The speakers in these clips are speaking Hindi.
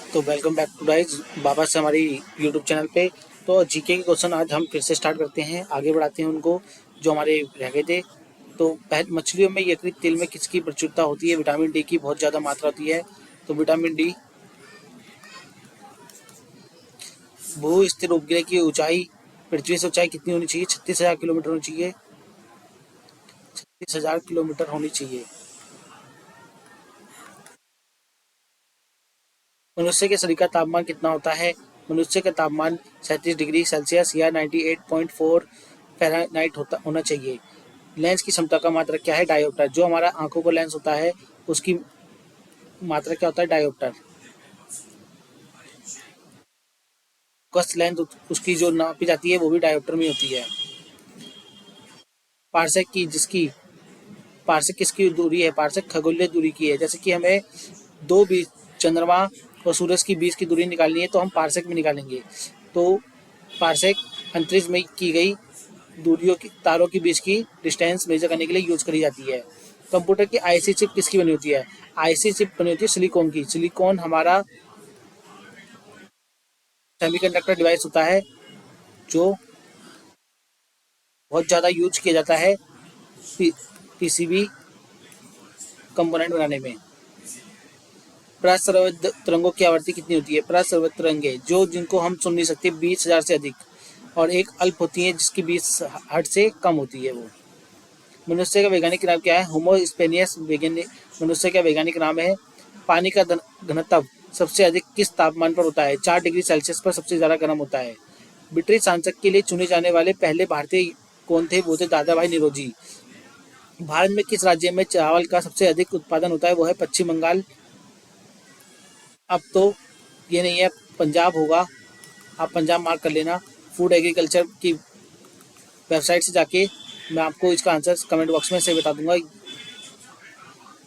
तो वेलकम बैक टू गाइस बाबा से हमारी यूट्यूब चैनल पे। तो जीके के क्वेश्चन आज हम फिर से स्टार्ट करते हैं, आगे बढ़ाते हैं उनको जो हमारे रह गए थे। तो पहले मछलियों में यकृत तेल में किसकी प्रचुरता होती है? विटामिन डी की बहुत ज़्यादा मात्रा होती है। तो विटामिन डी। भू स्थिर उपग्रह की ऊंचाई पृथ्वी से ऊंचाई कितनी होनी चाहिए? 36,000 किलोमीटर होनी चाहिए। 36,000 किलोमीटर होनी चाहिए। मनुष्य के शरीर का तापमान कितना होता है? मनुष्य का तापमान 37 डिग्री सेल्सियस या 98.4 फ़ारेनहाइट होना चाहिए। लेंस की क्षमता का मात्रक क्या है? डायोप्टर। जो हमारा आंखों का लेंस होता है उसकी मात्रक क्या होता है? डायोप्टर। फोकस लेंथ उसकी जो नापी जाती है वो भी डायोप्टर में होती है। पार्सेक की जिसकी पार्सेक किसकी दूरी है? पार्सेक खगोलीय दूरी की है। जैसे कि हमें दो बीच चंद्रमा और सूरज की बीच की दूरी निकालनी है तो हम पार्सेक में निकालेंगे। तो पार्सेक अंतरिक्ष में की गई दूरियों की तारों के बीच की डिस्टेंस मेजर करने के लिए यूज करी जाती है। कंप्यूटर की आईसी चिप किसकी बनी होती है? आईसी चिप बनी होती है सिलिकॉन की। सिलिकॉन हमारा सेमीकंडक्टर डिवाइस होता है जो बहुत ज़्यादा यूज किया जाता है पीसीबी कंपोनेंट बनाने में। प्रसरवृत्त तरंगों की आवृत्ति कितनी होती है? प्रसरवृत्त तरंगे जो जिनको हम सुन नहीं सकते 20,000 से अधिक, और एक अल्प होती है जिसकी 20 हर्ट्ज से कम होती है वो। मनुष्य का वैज्ञानिक नाम क्या है? होमो स्पेनियस मनुष्य का वैज्ञानिक नाम है। पानी का घनत्व सबसे अधिक किस तापमान पर होता है? 4 डिग्री सेल्सियस पर सबसे ज़्यादा गर्म होता है। ब्रिटिश सांसद के लिए चुने जाने वाले पहले भारतीय कौन थे? वो थे दादा भाई निरोजी। भारत में किस राज्य में चावल का सबसे अधिक उत्पादन होता है? वो है पश्चिम बंगाल। अब तो ये नहीं है, पंजाब होगा। आप पंजाब मार्क कर लेना। फूड एग्रीकल्चर की वेबसाइट से जाके मैं आपको इसका आंसर कमेंट बॉक्स में से बता दूंगा।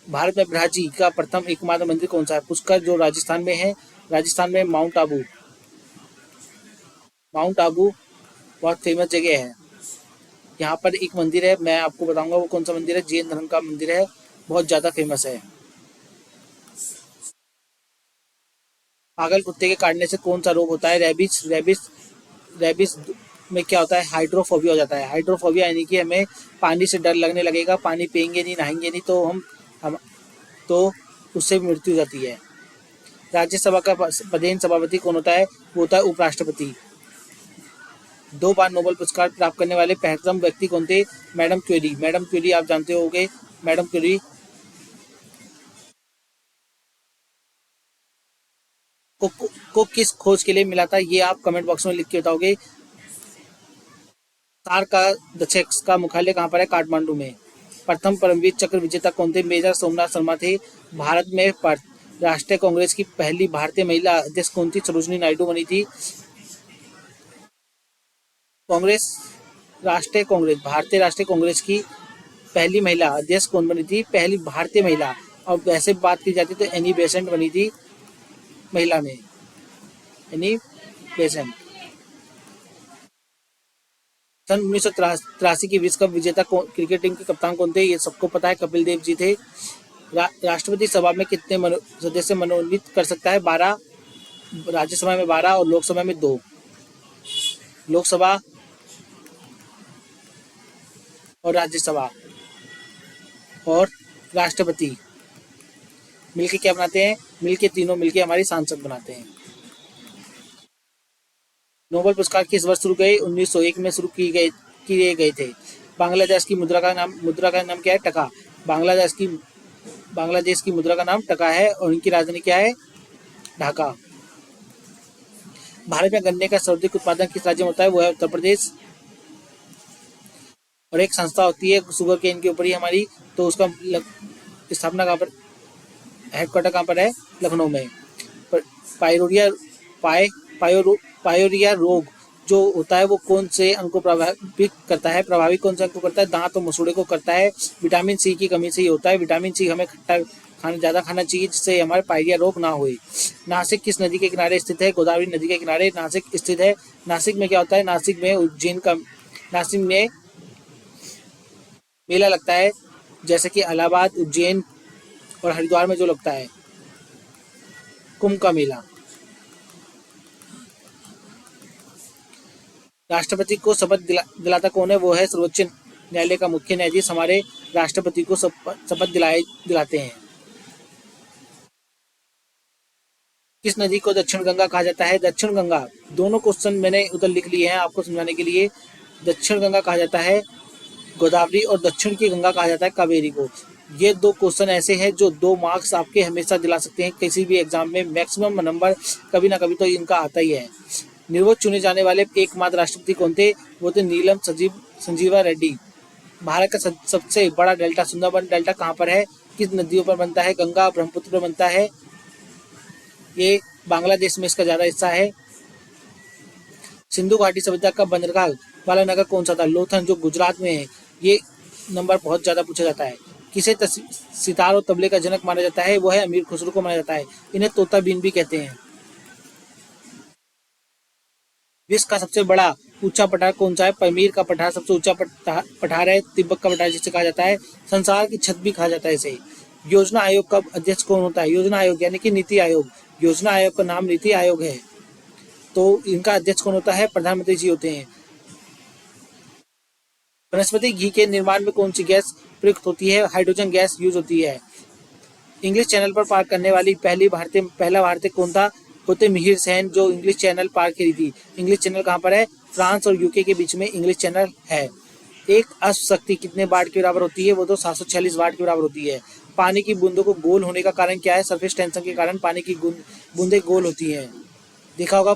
भारत में ब्रह्मा का प्रथम एकमात्र मंदिर कौन सा है? पुष्कर, जो राजस्थान में है। राजस्थान में माउंट आबू। माउंट आबू बहुत फेमस जगह है। यहाँ पर एक मंदिर है, मैं आपको बताऊंगा वो कौन सा मंदिर है। जैन धर्म का मंदिर है, बहुत ज़्यादा फेमस है। पागल कुत्ते के काटने से कौन सा रोग होता है? रेबिस। रेबिस में क्या होता है? हाइड्रोफोबिया हो जाता है। हाइड्रोफोबिया यानी कि हमें पानी से डर लगने लगेगा, पानी पियेंगे नहीं, नहाएंगे नहीं तो हम तो उससे मृत्यु हो जाती है। राज्यसभा का पदेन सभापति कौन होता है? वो होता है उपराष्ट्रपति। 2 बार नोबेल पुरस्कार प्राप्त करने वाले प्रथम व्यक्ति कौन थे? Madam Curie. मैडम क्यूरी आप जानते होंगे। मैडम क्यूरी को किस खोज के लिए मिला था? ये आप कमेंट बॉक्स में लिख के बताओगे। सार का दक्षिण का मुख्यालय कहाँ पर है? काठमांडू में। प्रथम परमवीर चक्र विजेता कौन थे? मेजर सोमनाथ शर्मा थे। भारत में राष्ट्रीय कांग्रेस की पहली भारतीय महिला अध्यक्ष कौन थी? सरोजिनी नायडू बनी थी। कांग्रेस भारतीय राष्ट्रीय कांग्रेस की पहली महिला अध्यक्ष कौन बनी थी? पहली भारतीय महिला। और वैसे बात की जाती तो एनी बेसेंट बनी थी महिला में। Annie Besant. सन 1983 की विश्व कप विजेता क्रिकेट टीम के कप्तान कौन थे? ये सबको पता है, कपिल देव जी थे। राष्ट्रपति सभा में कितने सदस्य मनोनीत कर सकता है? 12। राज्यसभा में 12 और लोकसभा में 2। लोकसभा और राज्यसभा और राष्ट्रपति मिलके क्या बनाते हैं? मिलके तीनों मिलके हमारी सांसद बनाते हैं। नोबेल पुरस्कार किस वर्ष शुरू गए? 1901 में शुरू किए गए थे। बांग्लादेश की मुद्रा का नाम क्या है? टका। बांग्लादेश की मुद्रा का नाम टका है और इनकी राजधानी क्या है? ढाका। भारत में गन्ने का सर्वाधिक उत्पादन किस राज्य में होता है? वो है उत्तर प्रदेश। और एक संस्था होती है शुगर केन के ऊपर ही हमारी, तो उसका स्थापना कहाँ पर, हेडक्वार्टर कहाँ पर है? लखनऊ में। पायरोरिया पायोरिया रोग जो होता है वो कौन से अंग को प्रभावित करता है? प्रभावी कौन से अंग को करता है? दांत और मसूड़े को करता है। विटामिन सी की कमी से ही होता है। विटामिन सी हमें ज़्यादा खाना चाहिए जिससे हमारे पायरिया रोग ना हो। नासिक किस नदी के किनारे स्थित है? गोदावरी नदी के किनारे नासिक स्थित है। नासिक में क्या होता है? नासिक में मेला लगता है, जैसे कि इलाहाबाद, उज्जैन और हरिद्वार में जो लगता है कुंभ का मेला। राष्ट्रपति को शपथ दिलाता कौन है? वो है सर्वोच्च न्यायालय का मुख्य न्यायाधीश हमारे राष्ट्रपति को शपथ दिलाते हैं। किस नदी को दक्षिण गंगा कहा जाता है? दक्षिण गंगा, दोनों क्वेश्चन मैंने उधर लिख लिए हैं आपको समझाने के लिए। दक्षिण गंगा कहा जाता है गोदावरी, और दक्षिण की गंगा कहा जाता है कावेरी को। ये दो क्वेश्चन ऐसे हैं जो 2 मार्क्स आपके हमेशा दिला सकते हैं किसी भी एग्जाम में। मैक्सिमम नंबर कभी ना कभी तो इनका आता ही है। निर्वोच्च चुने जाने वाले एकमात्र राष्ट्रपति कौन थे? वो थे नीलम संजीवा रेड्डी। भारत का सबसे बड़ा डेल्टा सुंदरबन डेल्टा कहाँ पर है? किस नदियों पर बनता है? गंगा ब्रह्मपुत्र पर बनता है। ये बांग्लादेश में इसका ज्यादा हिस्सा है। सिंधु घाटी सभ्यता का बंदरगाह वाला नगर कौन सा था? लोथल, जो गुजरात में है। ये नंबर बहुत ज्यादा पूछा जाता है। किसे सितार और तबले का जनक माना जाता है? वो है अमीर खुसरो को माना जाता है। इन्हें तोता बीन भी कहते हैं। विश्व का सबसे बड़ा ऊंचा पठार कौन सा है? पमीर का पठार सबसे ऊंचा पठार है। तिब्बत का पठार जिसे कहा जाता है संसार की छत भी कहा जाता है इसे। योजना आयोग का अध्यक्ष कौन होता है? योजना आयोग यानी कि नीति आयोग। योजना आयोग का नाम नीति आयोग है। तो इनका अध्यक्ष कौन होता है? प्रधानमंत्री जी होते हैं। वनस्पति घी के निर्माण में कौन सी गैस प्रयुक्त होती है? हाइड्रोजन गैस यूज होती है। इंग्लिश चैनल पर पार करने वाली पहला भारतीय कौन था? होते मिहिर सेन, जो इंग्लिश चैनल पार करी थी। इंग्लिश चैनल कहाँ पर है? फ्रांस और यूके के बीच में इंग्लिश चैनल है। एक अश्व शक्ति कितने वाट के बराबर होती है? वो तो 746 वाट के बराबर होती है। पानी की बूंदों को गोल होने का कारण क्या है? सरफेस टेंशन के कारण पानी की बूंदे गोल होती हैं। देखा होगा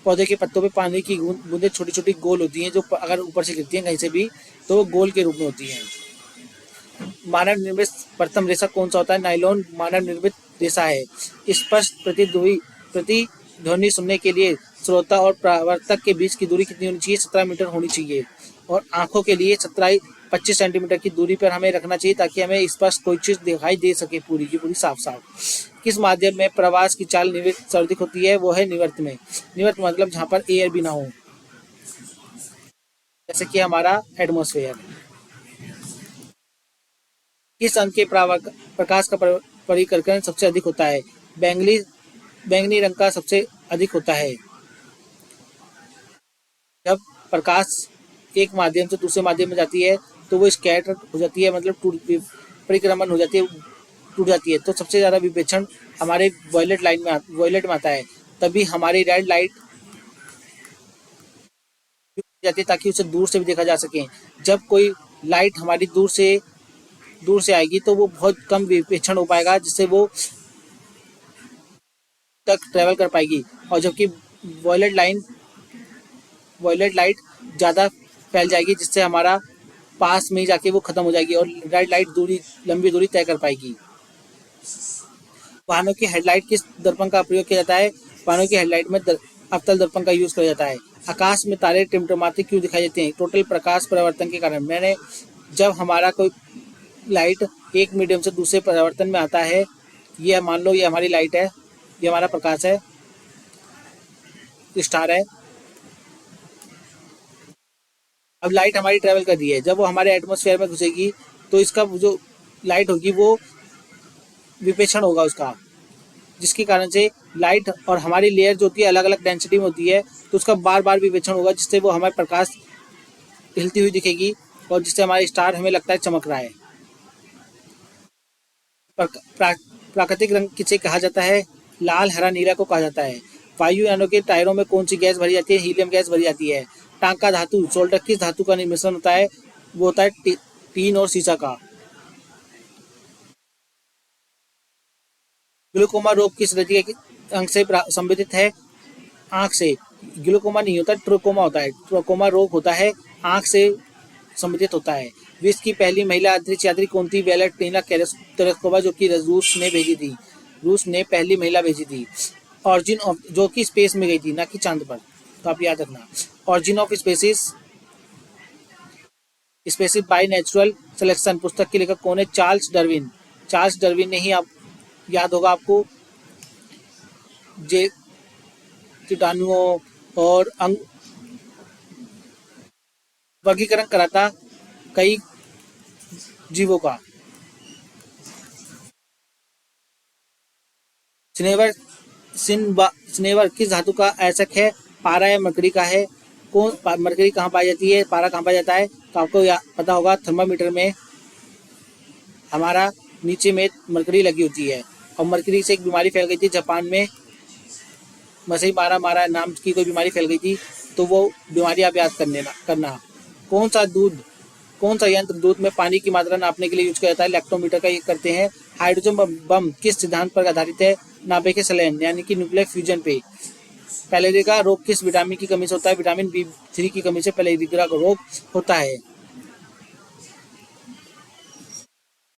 पौधे के पत्तों पे पानी की बूंदे छोटी छोटी गोल होती हैं, जो अगर ऊपर से गिरती हैं कहीं से भी तो वो गोल के रूप में होती हैं। मानव निर्मित प्रथम रेशा कौन सा होता है? नायलॉन मानव निर्मित रेशा है। स्पष्ट प्रतिध्वनि सुनने के लिए श्रोता और प्रवर्तक के बीच की दूरी कितनी होनी चाहिए? 17 मीटर होनी चाहिए। और आंखों के लिए 25 सेंटीमीटर की दूरी पर हमें रखना चाहिए, ताकि हमें स्पष्ट कोई चीज दिखाई दे सके पूरी की पूरी साफ साफ। किस माध्यम में प्रवास की चाल सर्वाधिक होती है? वो है निवर्त में। निवर्त मतलब जहाँ पर एयर भी ना हो, जैसे कि हमारा एटमोसफेयर। किस अंक के प्रकाश का परिकर्कण सबसे अधिक होता है? बैंगनी रंग का सबसे अधिक होता है। जब प्रकाश एक माध्यम से दूसरे माध्यम में जाती है तो वो स्कैटर हो जाती है, मतलब परिक्रमण हो जाती है, टूट जाती है। तो सबसे ज्यादा विवेचन हमारे वॉयलेट में आता है। तभी हमारी रेड लाइट जाती है, ताकि उसे दूर से भी देखा जा सके। जब कोई लाइट हमारी दूर से आएगी तो वो बहुत कम विवेचन हो पाएगा, जिससे वो तक ट्रेवल कर पाएगी। और जबकि वॉयलेट लाइट ज़्यादा फैल जाएगी, जिससे हमारा पास में ही जाके वो खत्म हो जाएगी और रेड लाइट लंबी दूरी तय कर पाएगी। वाहनों की हेडलाइट किस दर्पण का प्रयोग किया जाता है? वाहनों की हेडलाइट में अवतल दर्पण का यूज किया जाता है। आकाश में तारे टिमटिमाते क्यों दिखाई देते हैं? टोटल प्रकाश परिवर्तन के कारण। जब हमारा कोई लाइट एक मीडियम से दूसरे परिवर्तन में आता है, ये मान लो ये हमारी लाइट है, ये हमारा प्रकाश है, स्टार है। अब लाइट हमारी ट्रेवल कर रही है, जब वो हमारे एटमॉस्फेयर में घुसेगी तो इसका जो लाइट होगी वो विपेक्षण होगा उसका, जिसके कारण से लाइट और हमारी लेयर जो होती है अलग अलग डेंसिटी में होती है, तो उसका बार बार विवेचन होगा, जिससे वो हमारे प्रकाश हिलती हुई दिखेगी और जिससे हमारा स्टार हमें लगता है चमक रहा है। प्राकृतिक रंग किसे कहा जाता है? लाल, हरा, नीला को कहा जाता है। वायुयानों के टायरों में कौन सी गैस भरी जाती है? हीलियम गैस भरी जाती है। टांका धातु सोल्डर किस धातु का मिश्रण होता है? वो होता है टीन और सीसा का। ग्लूकोमा रोग किस हृदय के अंग से संबंधित है? आंख से। ग्लूकोमा नहीं होता, ट्रोकोमा होता है। ट्रोकोमा रोग होता है आंख से संबंधित होता है। विश्व की पहली महिला अंतरिक्ष यात्री कौन थी? वेलेंटिना तेरेस्कोवा, जो कि रूस ने भेजी थी। रूस ने पहली महिला भेजी थी। ऑरिजिन ऑफ, जो कि स्पेस में गई थी, ना कि चांद पर, तो आप याद रखना। Origin of species by natural selection पुस्तक के लेखक कौन है? Charles Darwin. चार्ल्स डार्विन ने ही, आप याद होगा आपको, जे कीटाणुओं और अंग वर्गीकरण करा था कई जीवों का। स्नेवर किस धातु का आयस्क है? पारा या मरकरी का है? मरकरी कहाँ पाई जाती है, पारा कहाँ पाया जाता है? तो आपको पता होगा, थर्मामीटर में हमारा नीचे में मरकरी लगी होती है। और मरकरी से एक बीमारी फैल गई थी जापान में, मसई मारा नाम की कोई बीमारी फैल गई थी। तो वो बीमारी आप याद करना। कौन सा यंत्र दूध में पानी की मात्रा नापने के लिए यूज किया जाता है? लैक्टोमीटर का ये करते हैं। हाइड्रोजन बम किस सिद्धांत पर आधारित है? नाभिक यानी कि न्यूक्लियर फ्यूजन पे। पैलेरिया का रोग किस विटामिन की कमी से होता है? विटामिन B3 की कमी से पैलेरिया का रोग होता है।